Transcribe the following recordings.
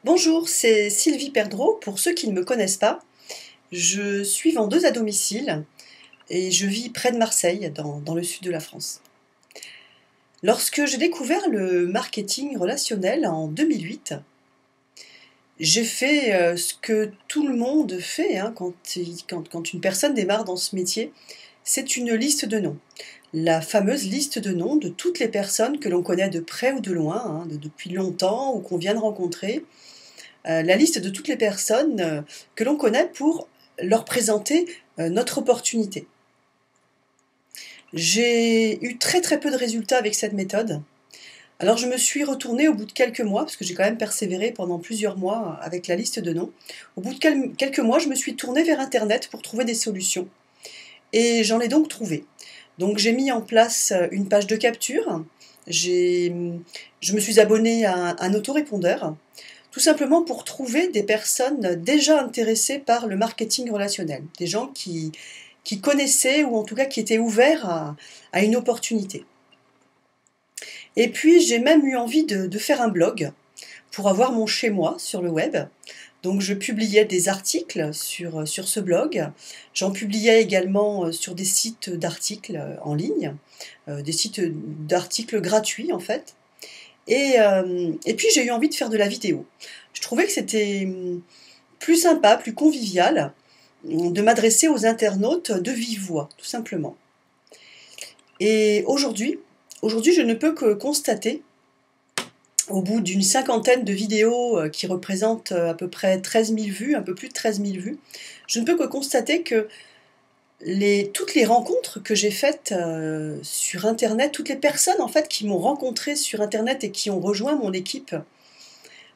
Bonjour, c'est Sylvie Perdreau. Pour ceux qui ne me connaissent pas, je suis vendeuse à domicile et je vis près de Marseille, dans le sud de la France. Lorsque j'ai découvert le marketing relationnel en 2008, j'ai fait ce que tout le monde fait hein, quand une personne démarre dans ce métier, c'est une liste de noms. La fameuse liste de noms de toutes les personnes que l'on connaît de près ou de loin, hein, depuis longtemps ou qu'on vient de rencontrer. La liste de toutes les personnes que l'on connaît pour leur présenter notre opportunité. J'ai eu très très peu de résultats avec cette méthode. Alors je me suis retournée au bout de quelques mois, parce que j'ai quand même persévéré pendant plusieurs mois avec la liste de noms. Au bout de quelques mois, je me suis tournée vers Internet pour trouver des solutions. Et j'en ai donc trouvé. Donc j'ai mis en place une page de capture. Je me suis abonnée à un autorépondeur, tout simplement pour trouver des personnes déjà intéressées par le marketing relationnel, des gens qui connaissaient ou en tout cas qui étaient ouverts à une opportunité. Et puis j'ai même eu envie de faire un blog pour avoir mon chez-moi sur le web. Donc je publiais des articles sur ce blog. J'en publiais également sur des sites d'articles en ligne, des sites d'articles gratuits en fait. Et puis j'ai eu envie de faire de la vidéo. Je trouvais que c'était plus sympa, plus convivial de m'adresser aux internautes de vive voix, tout simplement. Et aujourd'hui, je ne peux que constater, au bout d'une cinquantaine de vidéos qui représentent à peu près 13 000 vues, un peu plus de 13 000 vues, je ne peux que constater que toutes les rencontres que j'ai faites sur Internet, toutes les personnes en fait qui m'ont rencontré sur Internet et qui ont rejoint mon équipe,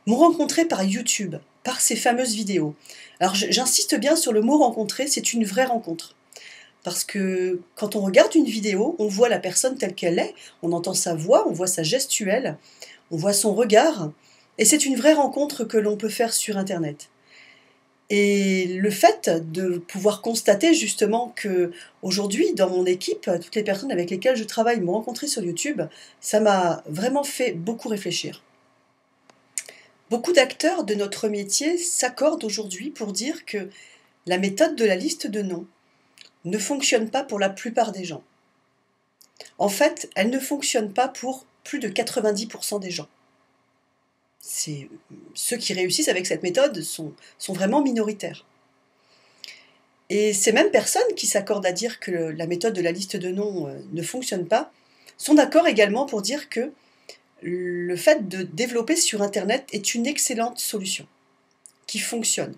m'ont rencontré par YouTube, par ces fameuses vidéos. Alors j'insiste bien sur le mot rencontrer, c'est une vraie rencontre. Parce que quand on regarde une vidéo, on voit la personne telle qu'elle est, on entend sa voix, on voit sa gestuelle, on voit son regard, et c'est une vraie rencontre que l'on peut faire sur Internet. Et le fait de pouvoir constater justement que aujourd'hui, dans mon équipe, toutes les personnes avec lesquelles je travaille m'ont rencontré sur YouTube, ça m'a vraiment fait beaucoup réfléchir. Beaucoup d'acteurs de notre métier s'accordent aujourd'hui pour dire que la méthode de la liste de noms ne fonctionne pas pour la plupart des gens. En fait, elle ne fonctionne pas pour plus de 90% des gens. Ceux qui réussissent avec cette méthode sont vraiment minoritaires. Et ces mêmes personnes qui s'accordent à dire que la méthode de la liste de noms ne fonctionne pas, sont d'accord également pour dire que le fait de développer sur Internet est une excellente solution, qui fonctionne.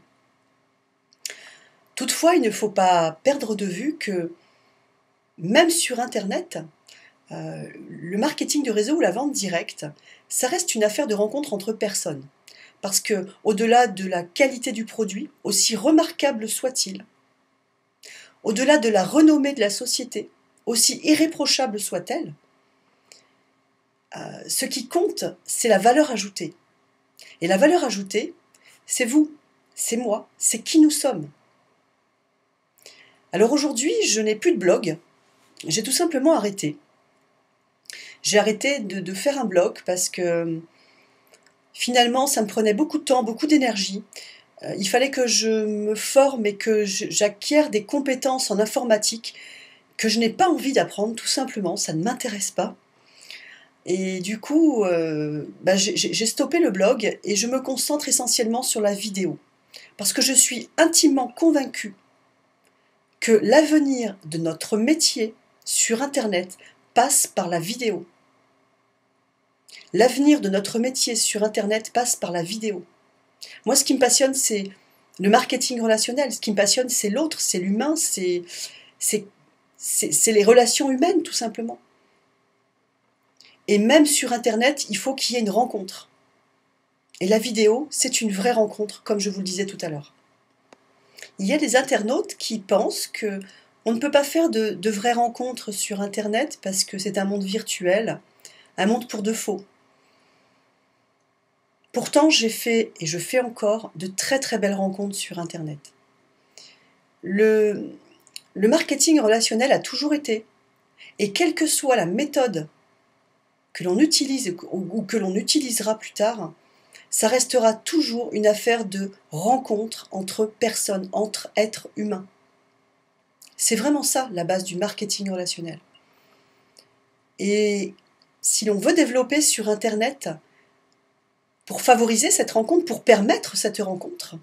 Toutefois, il ne faut pas perdre de vue que même sur Internet, le marketing de réseau ou la vente directe, ça reste une affaire de rencontre entre personnes. Parce que, au-delà de la qualité du produit, aussi remarquable soit-il, au-delà de la renommée de la société, aussi irréprochable soit-elle, ce qui compte, c'est la valeur ajoutée. Et la valeur ajoutée, c'est vous, c'est moi, c'est qui nous sommes. Alors aujourd'hui, je n'ai plus de blog, j'ai tout simplement arrêté. J'ai arrêté de faire un blog parce que finalement, ça me prenait beaucoup de temps, beaucoup d'énergie. Il fallait que je me forme et que j'acquière des compétences en informatique que je n'ai pas envie d'apprendre, tout simplement, ça ne m'intéresse pas. Et du coup, j'ai stoppé le blog et je me concentre essentiellement sur la vidéo. Parce que je suis intimement convaincue que l'avenir de notre métier sur Internet passe par la vidéo. L'avenir de notre métier sur Internet passe par la vidéo. Moi, ce qui me passionne, c'est le marketing relationnel. Ce qui me passionne, c'est l'autre, c'est l'humain, c'est les relations humaines, tout simplement. Et même sur Internet, il faut qu'il y ait une rencontre. Et la vidéo, c'est une vraie rencontre, comme je vous le disais tout à l'heure. Il y a des internautes qui pensent qu'on ne peut pas faire de vraies rencontres sur Internet parce que c'est un monde virtuel, un monde pour de faux. Pourtant, j'ai fait, et je fais encore, de très très belles rencontres sur Internet. Le marketing relationnel a toujours été, et quelle que soit la méthode que l'on utilise ou que l'on utilisera plus tard, ça restera toujours une affaire de rencontre entre personnes, entre êtres humains. C'est vraiment ça la base du marketing relationnel. Et si l'on veut développer sur Internet, pour favoriser cette rencontre, pour permettre cette rencontre,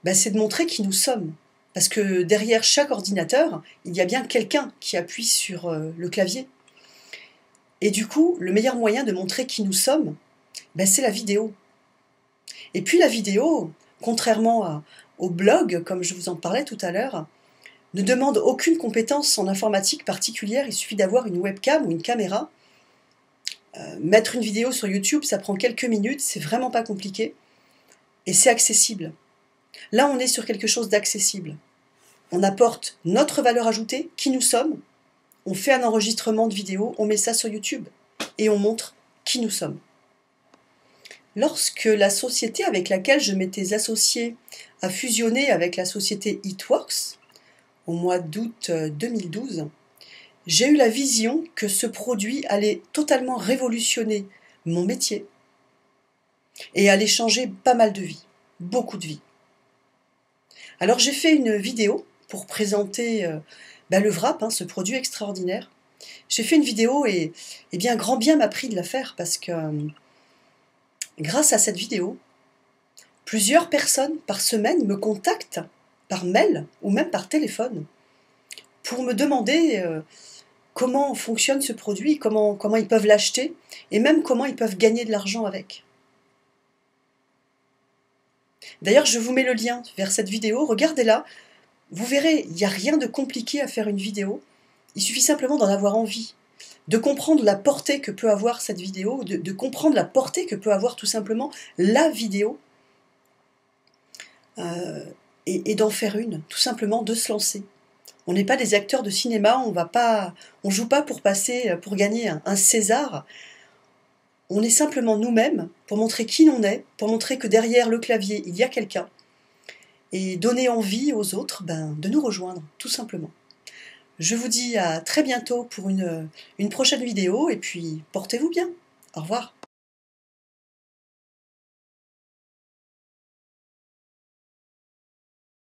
ben c'est de montrer qui nous sommes. Parce que derrière chaque ordinateur, il y a bien quelqu'un qui appuie sur le clavier. Et du coup, le meilleur moyen de montrer qui nous sommes, ben c'est la vidéo. Et puis la vidéo, contrairement au blog, comme je vous en parlais tout à l'heure, ne demande aucune compétence en informatique particulière, il suffit d'avoir une webcam ou une caméra. Mettre une vidéo sur YouTube, ça prend quelques minutes, c'est vraiment pas compliqué. Et c'est accessible. Là, on est sur quelque chose d'accessible. On apporte notre valeur ajoutée, qui nous sommes, on fait un enregistrement de vidéo, on met ça sur YouTube et on montre qui nous sommes. Lorsque la société avec laquelle je m'étais associée a fusionné avec la société Eatworks, au mois d'août 2012, j'ai eu la vision que ce produit allait totalement révolutionner mon métier et allait changer pas mal de vies, beaucoup de vies. Alors j'ai fait une vidéo pour présenter le Wrap, ce produit extraordinaire. J'ai fait une vidéo et bien grand bien m'a pris de la faire parce que grâce à cette vidéo, plusieurs personnes par semaine me contactent par mail ou même par téléphone pour me demander comment fonctionne ce produit, comment ils peuvent l'acheter et même comment ils peuvent gagner de l'argent avec. D'ailleurs, je vous mets le lien vers cette vidéo, regardez-la, vous verrez, il n'y a rien de compliqué à faire une vidéo, il suffit simplement d'en avoir envie, de comprendre la portée que peut avoir cette vidéo, de comprendre la portée que peut avoir tout simplement la vidéo, et d'en faire une, tout simplement de se lancer. On n'est pas des acteurs de cinéma, on joue pas pour gagner un César. On est simplement nous-mêmes pour montrer qui l'on est, pour montrer que derrière le clavier, il y a quelqu'un. Et donner envie aux autres de nous rejoindre, tout simplement. Je vous dis à très bientôt pour une prochaine vidéo et puis portez-vous bien. Au revoir.